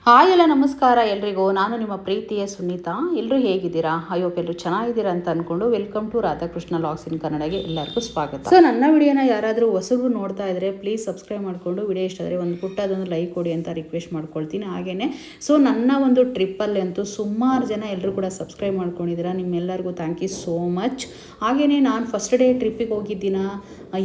Hi ಎಲ್ಲ ನಮಸ್ಕಾರ ಎಲ್ರಿಗೂ. ನಾನು ನಿಮ್ಮ ಪ್ರೀತಿಯ ಸುನೀತಾ. ಎಲ್ಲರೂ ಹೇಗಿದ್ದೀರಾ? ಅಯ್ಯೋಪ್ ಎಲ್ಲರೂ ಚೆನ್ನಾಗಿದ್ದೀರಾ ಅಂತ ಅಂದ್ಕೊಂಡು ವೆಲ್ಕಮ್ ಟು ರಾಧಾಕೃಷ್ಣ ಲಾಗ್ಸ್ ಇನ್ ಕನ್ನಡಗೆ ಎಲ್ಲರಿಗೂ ಸ್ವಾಗತ. ಸೊ ನನ್ನ ವಿಡಿಯೋನ ಯಾರಾದರೂ ಹೊಸಬ್ರು ನೋಡ್ತಾ ಇದ್ರೆ ಪ್ಲೀಸ್ ಸಬ್ಸ್ಕ್ರೈಬ್ ಮಾಡಿಕೊಂಡು ವಿಡಿಯೋ ಇಷ್ಟ ಆದರೆ ಒಂದು ಪುಟ್ಟದೊಂದು ಲೈಕ್ ಕೊಡಿ ಅಂತ ರಿಕ್ವೆಸ್ಟ್ ಮಾಡ್ಕೊಳ್ತೀನಿ. ಹಾಗೆಯೇ ಸೊ ನನ್ನ ಒಂದು ಟ್ರಿಪ್ಪಲ್ಲಿ ಅಂತೂ ಸುಮಾರು ಜನ ಎಲ್ಲರೂ ಕೂಡ ಸಬ್ಸ್ಕ್ರೈಬ್ ಮಾಡ್ಕೊಂಡಿದ್ದೀರಾ. ನಿಮ್ಮೆಲ್ಲರಿಗೂ ಥ್ಯಾಂಕ್ ಯು ಸೋ ಮಚ್. ಹಾಗೆಯೇ ನಾನು ಫಸ್ಟ್ ಡೇ ಟ್ರಿಪ್ಪಿಗೆ ಹೋಗಿದ್ದೀನ,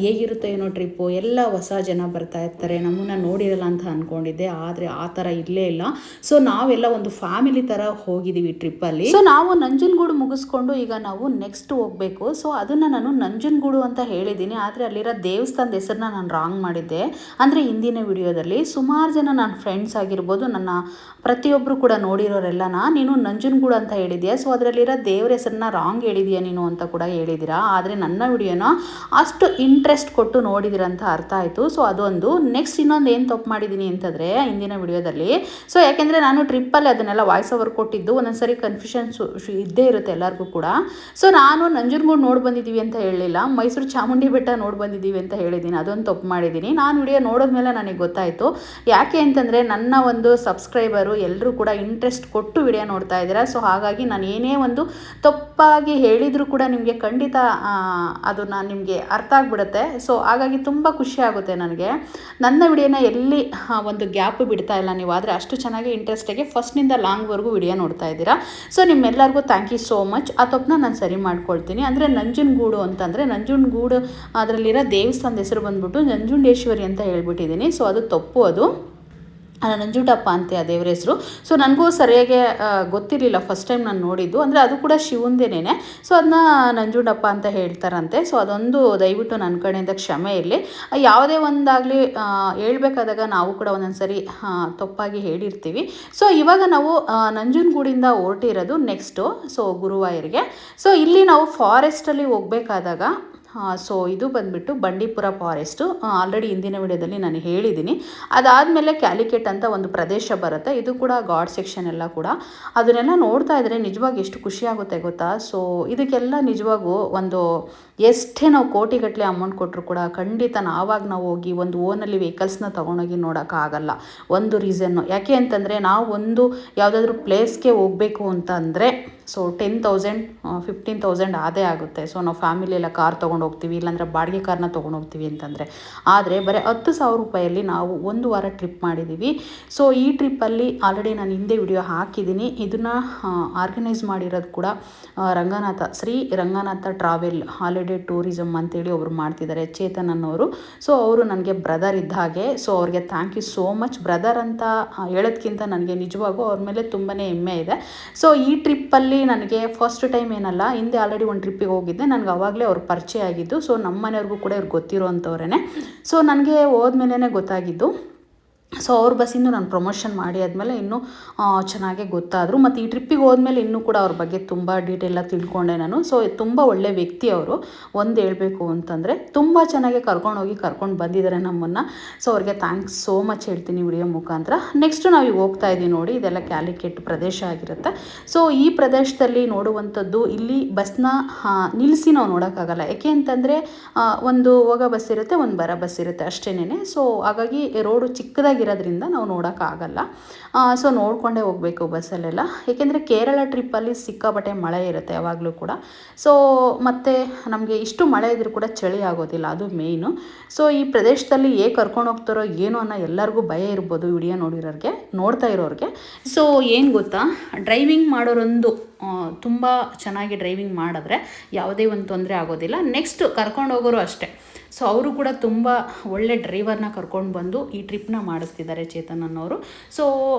ಹೇಗಿರುತ್ತೆ ಏನೋ ಟ್ರಿಪ್ಪು, ಎಲ್ಲ ಹೊಸ ಜನ ಬರ್ತಾ ಇರ್ತಾರೆ, ನಮ್ಮನ್ನು ನೋಡಿರಲ್ಲ ಅಂತ ಅಂದ್ಕೊಂಡಿದ್ದೆ. ಆದರೆ ಆ ಥರ ಇರಲೇ ಇಲ್ಲ. ಸೊ ನಾವೆಲ್ಲ ಒಂದು ಫ್ಯಾಮಿಲಿ ಥರ ಹೋಗಿದ್ದೀವಿ ಟ್ರಿಪ್ಪಲ್ಲಿ. ಸೊ ನಾವು ನಂಜನಗೂಡು ಮುಗಿಸ್ಕೊಂಡು ಈಗ ನಾವು ನೆಕ್ಸ್ಟ್ ಹೋಗಬೇಕು. ಸೊ ಅದನ್ನು ನಾನು ನಂಜನಗೂಡು ಅಂತ ಹೇಳಿದ್ದೀನಿ, ಆದರೆ ಅಲ್ಲಿರೋ ದೇವಸ್ಥಾನದ ಹೆಸರನ್ನ ನಾನು ರಾಂಗ್ ಮಾಡಿದ್ದೆ. ಅಂದರೆ ಹಿಂದಿನ ವಿಡಿಯೋದಲ್ಲಿ ಸುಮಾರು ಜನ ನನ್ನ ಫ್ರೆಂಡ್ಸ್ ಆಗಿರ್ಬೋದು, ನನ್ನ ಪ್ರತಿಯೊಬ್ಬರು ಕೂಡ ನೋಡಿರೋರೆಲ್ಲನ ನೀನು ನಂಜನಗೂಡು ಅಂತ ಹೇಳಿದ್ಯಾ, ಸೊ ಅದರಲ್ಲಿರೋ ದೇವ್ರ ಹೆಸರನ್ನ ರಾಂಗ್ ಹೇಳಿದ್ಯಾ ನೀನು ಅಂತ ಕೂಡ ಹೇಳಿದ್ದೀರಾ. ಆದರೆ ನನ್ನ ವಿಡಿಯೋನ ಅಷ್ಟು ಇಂಟ್ರೆಸ್ಟ್ ಕೊಟ್ಟು ನೋಡಿದಿರಂತ ಅರ್ಥ ಆಯಿತು. ಸೊ ಅದೊಂದು. ನೆಕ್ಸ್ಟ್ ಇನ್ನೊಂದು ಏನು ತಪ್ಪು ಮಾಡಿದ್ದೀನಿ ಅಂತಂದರೆ ಹಿಂದಿನ ವಿಡಿಯೋದಲ್ಲಿ, ಸೊ ಯಾಕೆಂದರೆ ನಾನು ಟ್ರಿಪ್ಪಲ್ಲಿ ಅದನ್ನೆಲ್ಲ ವಾಯ್ಸ್ ಓವರ್ ಕೊಟ್ಟಿದ್ದು ಒಂದೊಂದ್ಸರಿ ಕನ್ಫ್ಯೂಷನ್ಸ್ ಇದ್ದೇ ಇರುತ್ತೆ ಎಲ್ಲರಿಗೂ ಕೂಡ. ಸೊ ನಾನು ನಂಜನಗೂಡು ನೋಡಿ ಬಂದಿದ್ದೀವಿ ಅಂತ ಹೇಳಲಿಲ್ಲ, ಮೈಸೂರು ಚಾಮುಂಡಿ ಬೆಟ್ಟ ನೋಡಿ ಬಂದಿದ್ದೀವಿ ಅಂತ ಹೇಳಿದ್ದೀನಿ. ಅದೊಂದು ತಪ್ಪು ಮಾಡಿದ್ದೀನಿ. ನಾನು ವಿಡಿಯೋ ನೋಡಿದ್ಮೇಲೆ ನನಗೆ ಗೊತ್ತಾಯಿತು. ಯಾಕೆ ಅಂತಂದರೆ ನನ್ನ ಒಂದು ಸಬ್ಸ್ಕ್ರೈಬರು ಎಲ್ಲರೂ ಕೂಡ ಇಂಟ್ರೆಸ್ಟ್ ಕೊಟ್ಟು ವಿಡಿಯೋ ನೋಡ್ತಾ ಇದ್ದೀರಾ. ಸೊ ಹಾಗಾಗಿ ನಾನು ಏನೇ ಒಂದು ತಪ್ಪಾಗಿ ಹೇಳಿದರೂ ಕೂಡ ನಿಮಗೆ ಖಂಡಿತ ಅದು ನಾನು ನಿಮಗೆ ಅರ್ಥ ಆಗಿಬಿಡುತ್ತೆ. ಸೊ ಹಾಗಾಗಿ ತುಂಬ ಖುಷಿ ಆಗುತ್ತೆ ನನಗೆ. ನನ್ನ ವಿಡಿಯೋನ ಎಲ್ಲಿ ಒಂದು ಗ್ಯಾಪ್ ಬಿಡ್ತಾ ಇಲ್ಲ ನೀವು, ಆದರೆ ಅಷ್ಟು ಚೆನ್ನಾಗಿ ಇಂಟ್ರೆಸ್ಟಾಗಿ ಫಸ್ಟ್ನಿಂದ ಲಾಂಗ್ವರೆಗೂ ವಿಡಿಯೋ ನೋಡ್ತಾ ಇದ್ದೀರಾ. ಸೊ ನಿಮ್ಮೆಲ್ಲರಿಗೂ ಥ್ಯಾಂಕ್ ಯು ಸೋ ಮಚ್. ಆ ತಪ್ಪನ್ನ ನಾನು ಸರಿ ಮಾಡ್ಕೊಳ್ತೀನಿ. ಅಂದರೆ ನಂಜನಗೂಡು ಅಂತಂದರೆ ನಂಜನಗೂಡು ಅದರಲ್ಲಿರೋ ದೇವಸ್ಥಾನದ ಹೆಸರು ಬಂದ್ಬಿಟ್ಟು ನಂಜುಂಡೇಶ್ವರಿ ಅಂತ ಹೇಳ್ಬಿಟ್ಟಿದ್ದೀನಿ. ಸೊ ಅದು ತಪ್ಪು. ಅದು ನಂಜುಂಡಪ್ಪ ಅಂತೆ ಆ ದೇವ್ರ ಹೆಸರು. ಸೊ ನನಗೂ ಸರಿಯಾಗಿ ಗೊತ್ತಿರಲಿಲ್ಲ ಫಸ್ಟ್ ಟೈಮ್ ನಾನು ನೋಡಿದ್ದು. ಅಂದರೆ ಅದು ಕೂಡ ಶಿವಂದೇನೇ. ಸೊ ಅದನ್ನ ನಂಜುಂಡಪ್ಪ ಅಂತ ಹೇಳ್ತಾರಂತೆ. ಸೊ ಅದೊಂದು ದಯವಿಟ್ಟು ನನ್ನ ಕಡೆಯಿಂದ ಕ್ಷಮೆ ಇರಲಿ. ಯಾವುದೇ ಒಂದಾಗಲಿ ಹೇಳ್ಬೇಕಾದಾಗ ನಾವು ಕೂಡ ಒಂದೊಂದ್ಸರಿ ತಪ್ಪಾಗಿ ಹೇಳಿರ್ತೀವಿ. ಸೊ ಇವಾಗ ನಾವು ನಂಜನಗೂಡಿಂದ ಹೊರಟಿರೋದು ನೆಕ್ಸ್ಟು ಸೊ ಗುರುವಾಯೂರಿಗೆ. ಸೊ ಇಲ್ಲಿ ನಾವು ಫಾರೆಸ್ಟಲ್ಲಿ ಹೋಗಬೇಕಾದಾಗ ಸೊ ಇದು ಬಂದುಬಿಟ್ಟು ಬಂಡೀಪುರ ಫಾರೆಸ್ಟು. ಆಲ್ರೆಡಿ ಹಿಂದಿನ ವಿಡಿಯೋದಲ್ಲಿ ನಾನು ಹೇಳಿದ್ದೀನಿ. ಅದಾದಮೇಲೆ ಕ್ಯಾಲಿಕೆಟ್ ಅಂತ ಒಂದು ಪ್ರದೇಶ ಬರುತ್ತೆ. ಇದು ಕೂಡ ಗಾಡ್ ಸೆಕ್ಷನ್ ಎಲ್ಲ ಕೂಡ. ಅದನ್ನೆಲ್ಲ ನೋಡ್ತಾ ಇದ್ದರೆ ನಿಜವಾಗಿ ಎಷ್ಟು ಖುಷಿಯಾಗುತ್ತೆ ಗೊತ್ತಾ. ಸೊ ಇದಕ್ಕೆಲ್ಲ ನಿಜವಾಗೂ ಒಂದು ಎಷ್ಟೇ ನಾವು ಕೋಟಿಗಟ್ಟಲೆ ಅಮೌಂಟ್ ಕೊಟ್ಟರು ಕೂಡ ಖಂಡಿತ ನಾವಾಗ ನಾವು ಹೋಗಿ ಒಂದು ಓನಲ್ಲಿ ವೆಹಿಕಲ್ಸ್ನ ತೊಗೊಂಡೋಗಿ ನೋಡೋಕ್ಕಾಗಲ್ಲ. ಒಂದು ರೀಸನ್ನು ಯಾಕೆ ಅಂತಂದರೆ ನಾವು ಒಂದು ಯಾವುದಾದ್ರೂ ಪ್ಲೇಸ್ಗೆ ಹೋಗಬೇಕು ಅಂತ ಅಂದರೆ ಸೊ 10,000 15,000 ಅದೇ ಆಗುತ್ತೆ. ಸೊ ನಾವು ಫ್ಯಾಮಿಲಿ ಎಲ್ಲ ಕಾರ್ ತೊಗೊಂಡು ಹೋಗ್ತೀವಿ, ಇಲ್ಲಾಂದರೆ ಬಾಡಿಗೆ ಕಾರ್ನ ತೊಗೊಂಡು ಹೋಗ್ತೀವಿ ಅಂತಂದರೆ. ಆದರೆ ಬರೀ 10,000 ರೂಪಾಯಲ್ಲಿ ನಾವು ಒಂದು ವಾರ ಟ್ರಿಪ್ ಮಾಡಿದ್ದೀವಿ. ಸೊ ಈ ಟ್ರಿಪ್ಪಲ್ಲಿ ಆಲ್ರೆಡಿ ನಾನು ಹಿಂದೆ ವಿಡಿಯೋ ಹಾಕಿದ್ದೀನಿ. ಇದನ್ನು ಆರ್ಗನೈಸ್ ಮಾಡಿರೋದು ಕೂಡ Ranganatha, Shri Ranganatha travel holiday tourism ಅಂತೇಳಿ ಒಬ್ರು ಮಾಡ್ತಿದ್ದಾರೆ, ಚೇತನ್ ಅನ್ನೋರು. ಸೊ ಅವರು ನನಗೆ ಬ್ರದರ್ ಇದ್ದ ಹಾಗೆ. ಸೊ ಅವ್ರಿಗೆ thank you so much. Brother ಅಂತ ಹೇಳೋದ್ಕಿಂತ ನನಗೆ ನಿಜವಾಗೂ ಅವ್ರ ಮೇಲೆ ತುಂಬಾ ಹೆಮ್ಮೆ ಇದೆ. ಸೊ ಈ ಟ್ರಿಪ್ಪಲ್ಲಿ ನನಗೆ ಫಸ್ಟ್ ಟೈಮ್ ಏನಲ್ಲ, ಹಿಂದೆ ಆಲ್ರೆಡಿ ಒಂದು ಟ್ರಿಪ್ಪಿಗೆ ಹೋಗಿದ್ದೆ. ನನಗೆ ಆವಾಗಲೇ ಅವ್ರು ಪರಿಚಯ ಆಗಿದ್ದು. ಸೊ ನಮ್ಮ ಮನೆಯವ್ರಿಗೂ ಕೂಡ ಇವ್ರು ಗೊತ್ತಿರೋ ಅಂಥವ್ರೇ. ಸೊ ನನಗೆ ಹೋದ್ಮೇಲೆ ಗೊತ್ತಾಗಿದ್ದು. ಸೊ ಅವ್ರ ಬಸ್ಸಿಂದ ನಾನು ಪ್ರಮೋಷನ್ ಮಾಡಿ ಆದಮೇಲೆ ಇನ್ನೂ ಚೆನ್ನಾಗೇ ಗೊತ್ತಾದರು. ಮತ್ತು ಈ ಟ್ರಿಪ್ಪಿಗೆ ಹೋದ್ಮೇಲೆ ಇನ್ನೂ ಕೂಡ ಅವ್ರ ಬಗ್ಗೆ ತುಂಬ ಡೀಟೇಲಾಗಿ ತಿಳ್ಕೊಂಡೆ ನಾನು. ಸೊ ತುಂಬ ಒಳ್ಳೆ ವ್ಯಕ್ತಿ ಅವರು. ಒಂದು ಹೇಳಬೇಕು ಅಂತಂದರೆ ತುಂಬ ಚೆನ್ನಾಗಿ ಕರ್ಕೊಂಡು ಬಂದಿದ್ದಾರೆ ನಮ್ಮನ್ನು. ಸೊ ಅವ್ರಿಗೆ ಥ್ಯಾಂಕ್ಸ್ ಸೋ ಮಚ್ ಹೇಳ್ತೀನಿ ವಿಡಿಯೋ ಮುಖಾಂತರ. ನೆಕ್ಸ್ಟು ನಾವು ಈಗ ಹೋಗ್ತಾ ಇದ್ದೀವಿ ನೋಡಿ. ಇದೆಲ್ಲ ಕ್ಯಾಲಿಕೆಟ್ ಪ್ರದೇಶ ಆಗಿರುತ್ತೆ. ಸೊ ಈ ಪ್ರದೇಶದಲ್ಲಿ ನೋಡುವಂಥದ್ದು, ಇಲ್ಲಿ ಬಸ್ನ ನಿಲ್ಲಿಸಿ ನಾವು ನೋಡೋಕ್ಕಾಗಲ್ಲ. ಯಾಕೆ ಅಂತಂದರೆ ಒಂದು ಹೋಗೋ ಬಸ್ ಇರುತ್ತೆ, ಒಂದು ಬರೋ ಬಸ್ ಇರುತ್ತೆ ಅಷ್ಟೇನೆ. ಸೊ ಹಾಗಾಗಿ ರೋಡು ಚಿಕ್ಕದಾಗಿರೋದ್ರಿಂದ ನಾವು ನೋಡೋಕ್ಕಾಗಲ್ಲ. ಸೊ ನೋಡಿಕೊಂಡೇ ಹೋಗಬೇಕು ಬಸ್ಸಲ್ಲೆಲ್ಲ. ಏಕೆಂದರೆ ಕೇರಳ ಟ್ರಿಪ್ಪಲ್ಲಿ ಸಿಕ್ಕಾಪಟ್ಟೆ ಮಳೆ ಇರುತ್ತೆ ಯಾವಾಗಲೂ ಕೂಡ. ಸೊ ಮತ್ತು ನಮಗೆ ಇಷ್ಟು ಮಳೆ ಇದ್ರೂ ಕೂಡ ಚಳಿ ಆಗೋದಿಲ್ಲ, ಅದು ಮೇಯ್ನು. ಸೊ ಈ ಪ್ರದೇಶದಲ್ಲಿ ಹೇಗೆ ಕರ್ಕೊಂಡು ಹೋಗ್ತಾರೋ ಏನೋ ಅನ್ನೋ ಎಲ್ಲರಿಗೂ ಭಯ ಇರ್ಬೋದು ವಿಡಿಯೋ ನೋಡ್ತಾ ಇರೋರಿಗೆ. ಸೊ ಏನು ಗೊತ್ತಾ, ಡ್ರೈವಿಂಗ್ ಮಾಡೋರೊಂದು ತುಂಬ ಚೆನ್ನಾಗಿ ಡ್ರೈವಿಂಗ್ ಮಾಡಿದ್ರೆ ಯಾವುದೇ ಒಂದು ತೊಂದರೆ ಆಗೋದಿಲ್ಲ. ನೆಕ್ಸ್ಟ್ ಕರ್ಕೊಂಡು ಹೋಗೋರು ಅಷ್ಟೇ. ಸೊ ಅವರು ಕೂಡ ತುಂಬ ಒಳ್ಳೆ ಡ್ರೈವರ್ನ ಕರ್ಕೊಂಡು ಬಂದು ಈ ಟ್ರಿಪ್ನ ಮಾಡಿಸ್ತಿದ್ದಾರೆ ಚೇತನ್ ಅನ್ನೋರು. ಸೊ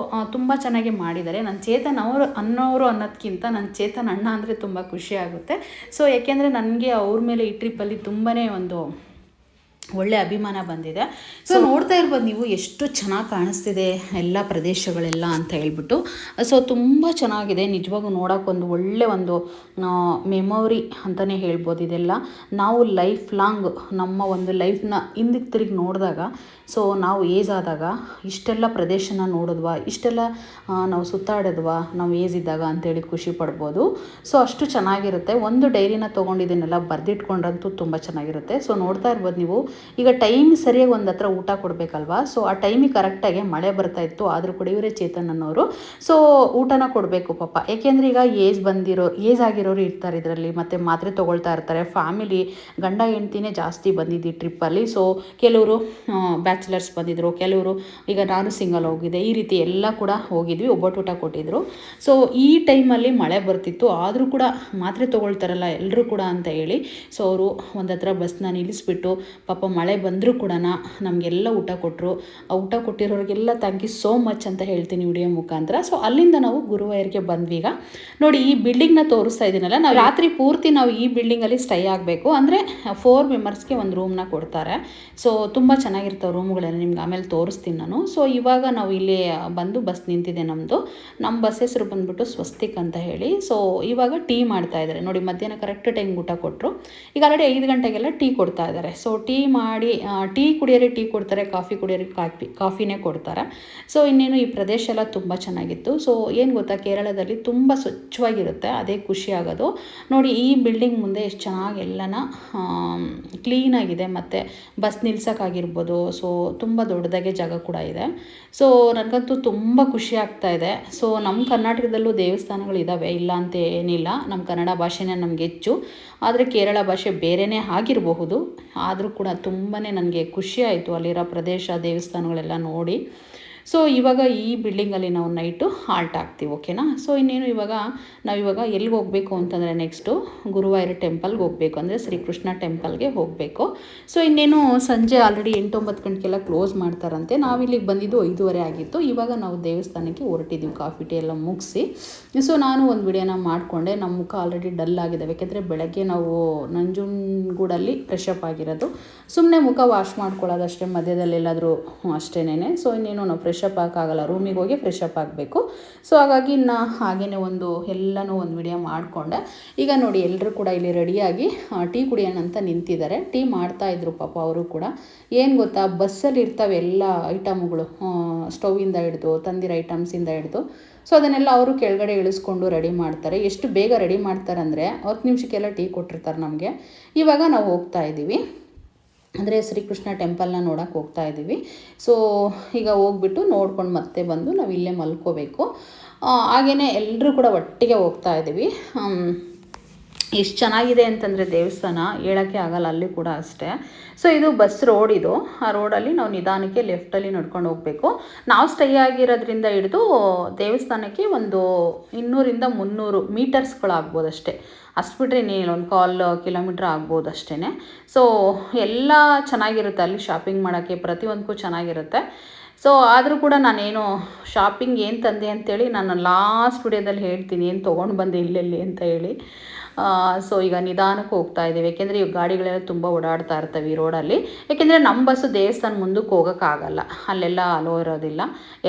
ತುಂಬ ಚೆನ್ನಾಗಿ ಮಾಡಿದ್ದಾರೆ. ನನ್ನ ಚೇತನ್ ಅನ್ನೋರು ಅನ್ನೋದಕ್ಕಿಂತ ನನ್ನ ಚೇತನ್ ಅಣ್ಣ ಅಂದರೆ ತುಂಬ ಖುಷಿ ಆಗುತ್ತೆ. ಸೊ ಯಾಕೆಂದರೆ ನನಗೆ ಅವ್ರ ಮೇಲೆ ಈ ಟ್ರಿಪ್ಪಲ್ಲಿ ತುಂಬಾ ಒಂದು ಒಳ್ಳೆ ಅಭಿಮಾನ ಬಂದಿದೆ. ಸೊ ನೋಡ್ತಾ ಇರ್ಬೋದು ನೀವು ಎಷ್ಟು ಚೆನ್ನಾಗಿ ಕಾಣಿಸ್ತಿದೆ ಎಲ್ಲ ಪ್ರದೇಶಗಳೆಲ್ಲ ಅಂತ ಹೇಳ್ಬಿಟ್ಟು. ಸೊ ತುಂಬ ಚೆನ್ನಾಗಿದೆ ನಿಜವಾಗೂ ನೋಡೋಕ್ಕೊಂದು ಒಳ್ಳೆ ಒಂದು ಮೆಮೊರಿ ಅಂತಲೇ ಹೇಳ್ಬೋದು. ಇದೆಲ್ಲ ನಾವು ಲೈಫ್ ಲಾಂಗ್ ನಮ್ಮ ಒಂದು ಲೈಫ್ನ ಹಿಂದಕ್ಕೆ ತಿರುಗಿ ನೋಡಿದಾಗ, ಸೊ ನಾವು ಏಜ್ ಆದಾಗ ಇಷ್ಟೆಲ್ಲ ಪ್ರದೇಶನ ನೋಡಿದ್ವಾ, ಇಷ್ಟೆಲ್ಲ ನಾವು ಸುತ್ತಾಡಿದ್ವಾ ನಾವು ಏಜ್ ಇದ್ದಾಗ ಅಂತೇಳಿ ಖುಷಿ ಪಡ್ಬೋದು. ಸೊ ಅಷ್ಟು ಚೆನ್ನಾಗಿರುತ್ತೆ. ಒಂದು ಡೈರಿನ ತೊಗೊಂಡಿದ್ದೀನೆಲ್ಲ ಬರೆದಿಟ್ಕೊಂಡ್ರಂತೂ ತುಂಬ ಚೆನ್ನಾಗಿರುತ್ತೆ. ಸೊ ನೋಡ್ತಾ ಇರ್ಬೋದು ನೀವು ಈಗ ಟೈಮ್ ಸರಿಯಾಗಿ ಒಂದು ಹತ್ರ ಊಟ ಕೊಡಬೇಕಲ್ವಾ. ಸೊ ಆ ಟೈಮಿಗೆ ಕರೆಕ್ಟಾಗಿ ಮಳೆ ಬರ್ತಾ ಇತ್ತು. ಆದರೂ ಕೂಡ ಇವರೇ ಚೇತನ್ ಅನ್ನೋರು ಸೊ ಊಟನ ಕೊಡಬೇಕು ಪಾಪ. ಏಕೆಂದರೆ ಈಗ ಏಜ್ ಆಗಿರೋರು ಇರ್ತಾರೆ ಇದರಲ್ಲಿ, ಮತ್ತು ಮಾತ್ರೆ ತೊಗೊಳ್ತಾ ಇರ್ತಾರೆ. ಫ್ಯಾಮಿಲಿ ಗಂಡ ಹೆಂಡ್ತಿನೇ ಜಾಸ್ತಿ ಬಂದಿದ್ದು ಟ್ರಿಪ್ಪಲ್ಲಿ. ಸೊ ಕೆಲವರು ಬ್ಯಾಚುಲರ್ಸ್ ಬಂದಿದ್ದರು, ಕೆಲವರು ಈಗ ನಾನು ಸಿಂಗಲ್ ಹೋಗಿದ್ದೆ, ಈ ರೀತಿ ಎಲ್ಲ ಕೂಡ ಹೋಗಿದ್ವಿ. ಒಬ್ಬಟ್ಟು ಊಟ ಕೊಟ್ಟಿದ್ದರು. ಸೊ ಈ ಟೈಮಲ್ಲಿ ಮಳೆ ಬರ್ತಿತ್ತು, ಆದರೂ ಕೂಡ ಮಾತ್ರೆ ತೊಗೊಳ್ತಾರಲ್ಲ ಎಲ್ಲರೂ ಕೂಡ ಅಂತ ಹೇಳಿ ಸೊ ಅವರು ಒಂದು ಹತ್ರ ಬಸ್ನ ನಿಲ್ಲಿಸ್ಬಿಟ್ಟು ಪಾಪ ಮಳೆ ಬಂದರೂ ಕೂಡ ನಮಗೆಲ್ಲ ಊಟ ಕೊಟ್ಟರು. ಆ ಊಟ ಕೊಟ್ಟಿರೋರಿಗೆಲ್ಲ ಥ್ಯಾಂಕ್ ಯು ಸೋ ಮಚ್ ಅಂತ ಹೇಳ್ತೀನಿ ವಿಡಿಯೋ ಮುಖಾಂತರ. ಸೊ ಅಲ್ಲಿಂದ ನಾವು ಗುರುವಾಯೂರ್ಗೆ ಬಂದ್ವಿ. ಈಗ ನೋಡಿ ಈ ಬಿಲ್ಡಿಂಗ್ನ ತೋರಿಸ್ತಾ ಇದ್ದೀನಲ್ಲ, ನಾವು ರಾತ್ರಿ ಪೂರ್ತಿ ನಾವು ಈ ಬಿಲ್ಡಿಂಗಲ್ಲಿ ಸ್ಟೇ ಆಗಬೇಕು. ಅಂದರೆ 4 ಮೆಂಬರ್ಸ್ಗೆ ಒಂದು ರೂಮ್ನ ಕೊಡ್ತಾರೆ. ಸೊ ತುಂಬ ಚೆನ್ನಾಗಿರ್ತಾವೆ ರೂಮ್ಗಳೆಲ್ಲ, ನಿಮ್ಗೆ ಆಮೇಲೆ ತೋರಿಸ್ತೀನಿ ನಾನು. ಸೊ ಇವಾಗ ನಾವು ಇಲ್ಲಿ ಬಂದು ಬಸ್ ನಿಂತಿದೆ ನಮ್ಮ ಬಸ್ ಹೆಸರು ಬಂದುಬಿಟ್ಟು ಸ್ವಸ್ತಿಕ್ ಅಂತ ಹೇಳಿ. ಸೊ ಇವಾಗ ಟೀ ಮಾಡ್ತಾ ಇದ್ದಾರೆ ನೋಡಿ, ಮಧ್ಯಾಹ್ನ ಕರೆಕ್ಟ್ ಟೈಮ್ ಊಟ ಕೊಟ್ಟರು. ಈಗ ಆಲ್ರೆಡಿ 5 ಗಂಟೆಗೆಲ್ಲ ಟೀ ಕೊಡ್ತಾ ಇದ್ದಾರೆ. ಸೊ ಟೀ ಮಾಡಿ ಟೀ ಕುಡಿಯೋರಿಗೆ ಟೀ ಕೊಡ್ತಾರೆ, ಕಾಫಿ ಕುಡಿಯೋರಿಗೆ ಕಾಫಿನೇ ಕೊಡ್ತಾರೆ. ಸೊ ಇನ್ನೇನು ಈ ಪ್ರದೇಶ ಎಲ್ಲ ತುಂಬ ಚೆನ್ನಾಗಿತ್ತು. ಸೊ ಏನು ಗೊತ್ತಾ, ಕೇರಳದಲ್ಲಿ ತುಂಬ ಸ್ವಚ್ಛವಾಗಿರುತ್ತೆ, ಅದೇ ಖುಷಿ ಆಗೋದು. ನೋಡಿ ಈ ಬಿಲ್ಡಿಂಗ್ ಮುಂದೆ ಎಷ್ಟು ಚೆನ್ನಾಗಿ ಎಲ್ಲನ ಕ್ಲೀನಾಗಿದೆ, ಮತ್ತು ಬಸ್ ನಿಲ್ಸೋಕ್ಕಾಗಿರ್ಬೋದು. ಸೊ ತುಂಬ ದೊಡ್ಡದಾಗೆ ಜಾಗ ಕೂಡ ಇದೆ. ಸೊ ನನಗಂತೂ ತುಂಬ ಖುಷಿ ಆಗ್ತಾ ಇದೆ. ಸೊ ನಮ್ಮ ಕರ್ನಾಟಕದಲ್ಲೂ ದೇವಸ್ಥಾನಗಳು ಇದ್ದಾವೆ, ಇಲ್ಲ ಅಂತ ಏನಿಲ್ಲ. ನಮ್ಮ ಕನ್ನಡ ಭಾಷೆನೇ ನಮಗೆ ಹೆಚ್ಚು, ಆದರೆ ಕೇರಳ ಭಾಷೆ ಬೇರೆಯೇ ಆಗಿರಬಹುದು. ಆದರೂ ಕೂಡ ತುಂಬಾ ನನಗೆ ಖುಷಿ ಆಯಿತು ಅಲ್ಲಿರೋ ಪ್ರದೇಶ, ದೇವಸ್ಥಾನಗಳೆಲ್ಲ ನೋಡಿ. ಸೊ ಇವಾಗ ಈ ಬಿಲ್ಡಿಂಗಲ್ಲಿ ನಾವು ನೈಟು ಹಾಲ್ಟ್ ಆಗ್ತೀವಿ, ಓಕೆನಾ. ಸೊ ಇನ್ನೇನು ನಾವಿವಾಗ ಎಲ್ಲಿಗೆ ಹೋಗಬೇಕು ಅಂತಂದರೆ ನೆಕ್ಸ್ಟು ಗುರುವಾಯೂರ್ ಟೆಂಪಲ್ಗೆ ಹೋಗಬೇಕು, ಅಂದರೆ ಶ್ರೀಕೃಷ್ಣ ಟೆಂಪಲ್ಗೆ ಹೋಗಬೇಕು. ಸೊ ಇನ್ನೇನು ಸಂಜೆ ಆಲ್ರೆಡಿ 8-9 ಗಂಟೆಗೆಲ್ಲ ಕ್ಲೋಸ್ ಮಾಡ್ತಾರಂತೆ. ನಾವಿಲ್ಲಿಗೆ ಬಂದಿದ್ದು 5:30 ಆಗಿತ್ತು. ಇವಾಗ ನಾವು ದೇವಸ್ಥಾನಕ್ಕೆ ಹೊರಟಿದ್ದೀವಿ, ಕಾಫಿ ಟೀ ಎಲ್ಲ ಮುಗಿಸಿ. ಸೊ ನಾನು ಒಂದು ವಿಡಿಯೋನ ಮಾಡಿಕೊಂಡೆ. ನಮ್ಮ ಮುಖ ಆಲ್ರೆಡಿ ಡಲ್ ಆಗಿದೆ, ಯಾಕೆಂದರೆ ಬೆಳಗ್ಗೆ ನಾವು ನಂಜನಗೂಡಲ್ಲಿ ಫ್ರೆಶ್ ಅಪ್ ಆಗಿರೋದು. ಸುಮ್ಮನೆ ಮುಖ ವಾಶ್ ಮಾಡ್ಕೊಳ್ಳೋದಷ್ಟೇ, ಮಧ್ಯದಲ್ಲಿ ಎಲ್ಲಾದರೂ ಅಷ್ಟೇನೆ. ಸೊ ಇನ್ನೇನು ನಾವು ಫ್ರೆಶ್ ಅಪ್ ಆಗೋಕ್ಕಾಗಲ್ಲ, ರೂಮಿಗೆ ಹೋಗಿ ಫ್ರೆಶ್ ಅಪ್ ಆಗಬೇಕು. ಸೊ ಹಾಗಾಗಿ ಹಾಗೇ ಎಲ್ಲನೂ ಒಂದು ವಿಡಿಯೋ ಮಾಡಿಕೊಂಡೆ. ಈಗ ನೋಡಿ ಎಲ್ಲರೂ ಕೂಡ ಇಲ್ಲಿ ರೆಡಿಯಾಗಿ ಟೀ ಕುಡಿಯೋಣ ಅಂತ ನಿಂತಿದ್ದಾರೆ. ಟೀ ಮಾಡ್ತಾಯಿದ್ರು ಪಾಪ ಅವರು ಕೂಡ. ಏನು ಗೊತ್ತಾ, ಬಸ್ಸಲ್ಲಿ ಇರ್ತವೆ ಎಲ್ಲ ಐಟಮ್ಗಳು, ಸ್ಟೌವಿಂದ ಹಿಡಿದು ತಂದಿರೋ ಐಟಮ್ಸಿಂದ ಹಿಡಿದು. ಸೊ ಅದನ್ನೆಲ್ಲ ಅವರು ಕೆಳಗಡೆ ಇಳಿಸ್ಕೊಂಡು ರೆಡಿ ಮಾಡ್ತಾರೆ. ಎಷ್ಟು ಬೇಗ ರೆಡಿ ಮಾಡ್ತಾರೆ ಅಂದರೆ 10 ನಿಮಿಷಕ್ಕೆಲ್ಲ ಟೀ ಕೊಟ್ಟಿರ್ತಾರೆ ನಮಗೆ. ಇವಾಗ ನಾವು ಹೋಗ್ತಾ ಇದ್ದೀವಿ, ಅಂದರೆ ಶ್ರೀಕೃಷ್ಣ ಟೆಂಪಲ್ನ ನೋಡೋಕೆ ಹೋಗ್ತಾ ಇದ್ದೀವಿ. ಸೊ ಈಗ ಹೋಗ್ಬಿಟ್ಟು ನೋಡ್ಕೊಂಡು ಮತ್ತೆ ಬಂದು ನಾವು ಇಲ್ಲೇ ಮಲ್ಕೋಬೇಕು. ಹಾಗೆಯೇ ಎಲ್ಲರೂ ಕೂಡ ಒಟ್ಟಿಗೆ ಹೋಗ್ತಾ ಇದ್ದೀವಿ. ಎಷ್ಟು ಚೆನ್ನಾಗಿದೆ ಅಂತಂದರೆ ದೇವಸ್ಥಾನ ಹೇಳೋಕ್ಕೆ ಆಗಲ್ಲ, ಅಲ್ಲಿ ಕೂಡ ಅಷ್ಟೇ. ಸೊ ಇದು ಬಸ್ ರೋಡ್, ಇದು ಆ ರೋಡಲ್ಲಿ ನಾವು ನಿಧಾನಕ್ಕೆ ಲೆಫ್ಟಲ್ಲಿ ನಡ್ಕೊಂಡು ಹೋಗಬೇಕು. ನಾವು ಸ್ಟೇ ಆಗಿರೋದ್ರಿಂದ ಹಿಡಿದು ದೇವಸ್ಥಾನಕ್ಕೆ ಒಂದು 200-300 ಮೀಟರ್ಸ್ಗಳಾಗ್ಬೋದು ಅಷ್ಟೇ. ಅಷ್ಟು ಬಿಟ್ಟರೆ ಇನ್ನೇನಿಲ್ಲ, ಒಂದು 1/4 ಕಿಲೋಮೀಟ್ರ್ ಆಗ್ಬೋದು ಅಷ್ಟೇ. ಸೊ ಎಲ್ಲ ಚೆನ್ನಾಗಿರುತ್ತೆ ಅಲ್ಲಿ ಶಾಪಿಂಗ್ ಮಾಡೋಕ್ಕೆ, ಪ್ರತಿಯೊಂದಕ್ಕೂ ಚೆನ್ನಾಗಿರುತ್ತೆ. ಸೊ ಆದರೂ ಕೂಡ ನಾನೇನು ಶಾಪಿಂಗ್ ಏನು ತಂದೆ ಅಂತೇಳಿ ನಾನು ಲಾಸ್ಟ್ ವಿಡಿಯೋದಲ್ಲಿ ಹೇಳ್ತೀನಿ, ಏನು ತೊಗೊಂಡು ಬಂದೆ ಇಲ್ಲೆಲ್ಲಿ ಅಂತ ಹೇಳಿ. ಸೊ ಈಗ ನಿಧಾನಕ್ಕೆ ಹೋಗ್ತಾ ಇದ್ದೀವಿ, ಯಾಕೆಂದರೆ ಈ ಗಾಡಿಗಳೆಲ್ಲ ತುಂಬ ಓಡಾಡ್ತಾ ಇರ್ತವೆ ಈ ರೋಡಲ್ಲಿ. ಯಾಕೆಂದರೆ ನಮ್ಮ ಬಸ್ಸು ದೇವಸ್ಥಾನ ಮುಂದಕ್ಕೆ ಹೋಗೋಕ್ಕಾಗಲ್ಲ, ಅಲ್ಲೆಲ್ಲ ಅಲೋ ಇರೋದಿಲ್ಲ.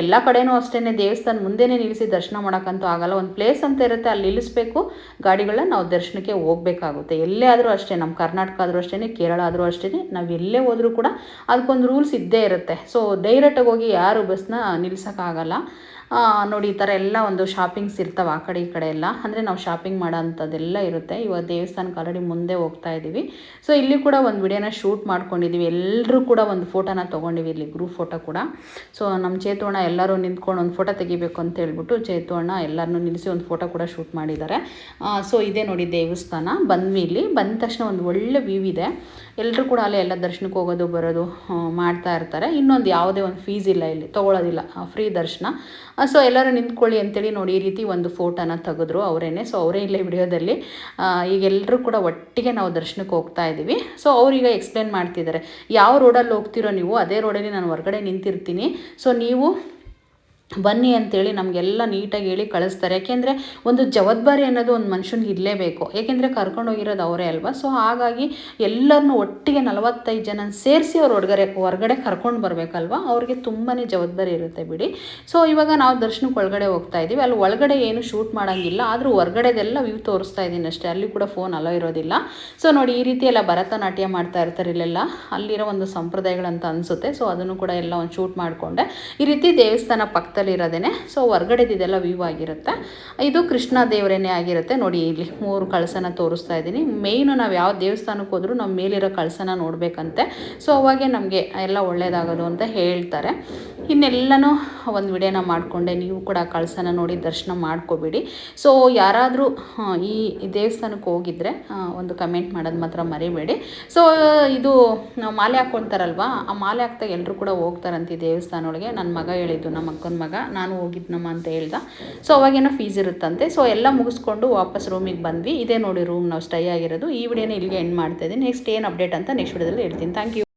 ಎಲ್ಲ ಕಡೆನೂ ಅಷ್ಟೇ, ದೇವಸ್ಥಾನ ಮುಂದೆನೇ ನಿಲ್ಲಿಸಿ ದರ್ಶನ ಮಾಡೋಕ್ಕಂತೂ ಆಗಲ್ಲ. ಒಂದು ಪ್ಲೇಸ್ ಅಂತ ಇರುತ್ತೆ, ಅಲ್ಲಿ ನಿಲ್ಲಿಸ್ಬೇಕು ಗಾಡಿಗಳನ್ನ, ನಾವು ದರ್ಶನಕ್ಕೆ ಹೋಗಬೇಕಾಗುತ್ತೆ. ಎಲ್ಲೇ ಆದರೂ ಅಷ್ಟೇ, ನಮ್ಮ ಕರ್ನಾಟಕ ಆದರೂ ಅಷ್ಟೇ, ಕೇರಳ ಆದರೂ ಅಷ್ಟೇ, ನಾವು ಎಲ್ಲೇ ಹೋದರೂ ಕೂಡ ಅದಕ್ಕೊಂದು ರೂಲ್ಸ್ ಇದ್ದೇ ಇರುತ್ತೆ. ಸೊ ಡೈರೆಕ್ಟಾಗಿ ಹೋಗಿ ಯಾರು ಬಸ್ನ ನಿಲ್ಸೋಕ್ಕಾಗಲ್ಲ. ನೋಡಿ ಈ ಥರ ಎಲ್ಲ ಒಂದು ಶಾಪಿಂಗ್ಸ್ ಇರ್ತವೆ ಆ ಕಡೆ ಈ ಕಡೆ ಎಲ್ಲ, ಅಂದರೆ ನಾವು ಶಾಪಿಂಗ್ ಮಾಡೋ ಅಂಥದ್ದೆಲ್ಲ ಇರುತ್ತೆ. ಇವಾಗ ದೇವಸ್ಥಾನಕ್ಕೆ ಆಲ್ರೆಡಿ ಮುಂದೆ ಹೋಗ್ತಾ ಇದ್ದೀವಿ. ಸೊ ಇಲ್ಲಿ ಕೂಡ ಒಂದು ವಿಡಿಯೋನ ಶೂಟ್ ಮಾಡ್ಕೊಂಡಿದ್ದೀವಿ, ಎಲ್ಲರೂ ಕೂಡ ಒಂದು ಫೋಟೋನ ತೊಗೊಂಡಿವಿ, ಇಲ್ಲಿ ಗ್ರೂಪ್ ಫೋಟೋ ಕೂಡ. ಸೊ ನಮ್ಮ ಚೇತುವಣ್ಣ ಎಲ್ಲರೂ ನಿಂತ್ಕೊಂಡು ಒಂದು ಫೋಟೋ ತೆಗಿಬೇಕು ಅಂತ ಹೇಳ್ಬಿಟ್ಟು ಚೇತುವಣ್ಣ ಎಲ್ಲರನ್ನೂ ನಿಲ್ಲಿಸಿ ಒಂದು ಫೋಟೋ ಕೂಡ ಶೂಟ್ ಮಾಡಿದ್ದಾರೆ. ಸೊ ಇದೇ ನೋಡಿ ದೇವಸ್ಥಾನ. ಬಂದ್ವಿ, ಇಲ್ಲಿ ಬಂದ ತಕ್ಷಣ ಒಂದು ಒಳ್ಳೆ ವ್ಯೂ ಇದೆ. ಎಲ್ಲರೂ ಕೂಡ ಅಲ್ಲೇ ಎಲ್ಲ ದರ್ಶನಕ್ಕೆ ಹೋಗೋದು ಬರೋದು ಮಾಡ್ತಾ ಇರ್ತಾರೆ. ಇನ್ನೊಂದು ಯಾವುದೇ ಒಂದು ಫೀಸ್ ಇಲ್ಲ, ಇಲ್ಲಿ ತೊಗೊಳ್ಳೋದಿಲ್ಲ, ಫ್ರೀ ದರ್ಶನ. ಸೊ ಎಲ್ಲರೂ ನಿಂತ್ಕೊಳ್ಳಿ ಅಂತೇಳಿ ನೋಡಿ ಈ ರೀತಿ ಒಂದು ಫೋಟೋನ ತೆಗೆದ್ರು ಅವರೇನೆ. ಸೊ ಅವರೇ ಇಲ್ಲೇ ವಿಡಿಯೋದಲ್ಲಿ. ಈಗ ಎಲ್ಲರೂ ಕೂಡ ಒಟ್ಟಿಗೆ ನಾವು ದರ್ಶನಕ್ಕೆ ಹೋಗ್ತಾ ಇದ್ದೀವಿ. ಸೊ ಅವ್ರೀಗ ಎಕ್ಸ್ಪ್ಲೇನ್ ಮಾಡ್ತಿದ್ದಾರೆ, ಯಾವ ರೋಡಲ್ಲಿ ಹೋಗ್ತಿರೋ ನೀವು, ಅದೇ ರೋಡಲ್ಲಿ ನಾನು ಹೊರಗಡೆ ನಿಂತಿರ್ತೀನಿ, ಸೊ ನೀವು ಬನ್ನಿ ಅಂತೇಳಿ ನಮಗೆಲ್ಲ ನೀಟಾಗಿ ಹೇಳಿ ಕಳಿಸ್ತಾರೆ. ಯಾಕೆಂದರೆ ಒಂದು ಜವಾಬ್ದಾರಿ ಅನ್ನೋದು ಒಂದು ಮನುಷ್ಯನಿಗೆ ಇರಲೇಬೇಕು, ಏಕೆಂದರೆ ಕರ್ಕೊಂಡೋಗಿರೋದು ಅವರೇ ಅಲ್ವಾ. ಸೊ ಹಾಗಾಗಿ ಎಲ್ಲರನ್ನೂ ಒಟ್ಟಿಗೆ 45 ಜನ ಸೇರಿಸಿ ಅವ್ರು ಹೊರಗಡೆ ಕರ್ಕೊಂಡು ಬರಬೇಕಲ್ವ, ಅವ್ರಿಗೆ ತುಂಬಾ ಜವಾಬ್ದಾರಿ ಇರುತ್ತೆ ಬಿಡಿ. ಸೊ ಇವಾಗ ನಾವು ದರ್ಶನಕ್ಕೆ ಒಳಗಡೆ ಹೋಗ್ತಾ ಇದ್ದೀವಿ. ಅಲ್ಲಿ ಒಳಗಡೆ ಏನು ಶೂಟ್ ಮಾಡೋಂಗಿಲ್ಲ, ಆದರೂ ಹೊರಗಡೆದೆಲ್ಲ ವ್ಯೂ ತೋರಿಸ್ತಾ ಇದ್ದೀನಿ ಅಷ್ಟೇ, ಅಲ್ಲಿ ಕೂಡ ಫೋನ್ ಅಲೋ ಇರೋದಿಲ್ಲ. ಸೊ ನೋಡಿ ಈ ರೀತಿ ಎಲ್ಲ ಭರತನಾಟ್ಯ ಮಾಡ್ತಾ ಇರ್ತಾರೆ ಇಲ್ಲೆಲ್ಲ, ಅಲ್ಲಿರೋ ಒಂದು ಸಂಪ್ರದಾಯಗಳಂತ ಅನಿಸುತ್ತೆ. ಸೊ ಅದನ್ನು ಕೂಡ ಎಲ್ಲ ಒಂದು ಶೂಟ್ ಮಾಡಿಕೊಂಡೆ. ಈ ರೀತಿ ದೇವಸ್ಥಾನ ಪಕ್ಕದಲ್ಲಿ ಪಕ್ಕದಲ್ಲಿ ಇರೋದೇ. ಸೊ ಹೊರ್ಗಡೆದಿದೆಲ್ಲ ವ್ಯೂ ಆಗಿರುತ್ತೆ. ಇದು ಕೃಷ್ಣ ದೇವರೇನೇ ಆಗಿರುತ್ತೆ ನೋಡಿ. ಇಲ್ಲಿ 3 ಕಳಸನ ತೋರಿಸ್ತಾ ಇದ್ದೀನಿ. ಮೇಯ್ನು ನಾವು ಯಾವ ದೇವಸ್ಥಾನಕ್ಕೆ ಹೋದ್ರೂ ನಾವು ಮೇಲಿರೋ ಕಳಸನ ನೋಡಬೇಕಂತೆ. ಸೊ ಅವಾಗೆ ನಮಗೆ ಎಲ್ಲ ಒಳ್ಳೆಯದಾಗೋದು ಅಂತ ಹೇಳ್ತಾರೆ. ಇನ್ನೆಲ್ಲನೂ ಒಂದು ವಿಡಿಯೋನ ಮಾಡಿಕೊಂಡೆ. ನೀವು ಕೂಡ ಕಳಸನ ನೋಡಿ ದರ್ಶನ ಮಾಡ್ಕೋಬೇಡಿ. ಸೊ ಯಾರಾದರೂ ಈ ದೇವಸ್ಥಾನಕ್ಕೆ ಹೋಗಿದ್ರೆ ಒಂದು ಕಮೆಂಟ್ ಮಾಡೋದು ಮಾತ್ರ ಮರಿಬೇಡಿ. ಸೊ ಇದು ಮಾಲೆ ಹಾಕ್ಕೊಳ್ತಾರಲ್ವ, ಆ ಮಾಲೆ ಹಾಕ್ದಾಗ ಎಲ್ಲರೂ ಕೂಡ ಹೋಗ್ತಾರಂತೆ ದೇವಸ್ಥಾನ ಒಳಗೆ. ನನ್ನ ಮಗ ಹೇಳಿದ್ದು, ನಮ್ಮ ಅಕ್ಕನ ಮಗ, ನಾನು ಹೋಗಿದ್ನಮ್ಮ ಅಂತ ಹೇಳ್ದ. ಸೊ ಅವಾಗೇನೋ ಫೀಸ್ ಇರುತ್ತಂತೆ. ಸೊ ಎಲ್ಲ ಮುಗಿಸ್ಕೊಂಡು ವಾಪಸ್ ರೂಮಿಗೆ ಬಂದ್ವಿ. ಇದೇ ನೋಡಿ ರೂಮ್ ನಾವು ಸ್ಟೇ ಆಗಿರೋದು. ಈ ವಿಡಿಯೋನ ಇಲ್ಲಿಗೆ ಎಂಡ್ ಮಾಡ್ತಾ ಇದ್ದೀನಿ. ನೆಕ್ಸ್ಟ್ ಏನು ಅಪ್ಡೇಟ್ ಅಂತ ನೆಕ್ಸ್ಟ್ ವಿಡಿಯೋದಲ್ಲಿ ಹೇಳ್ತೀನಿ. Thank you.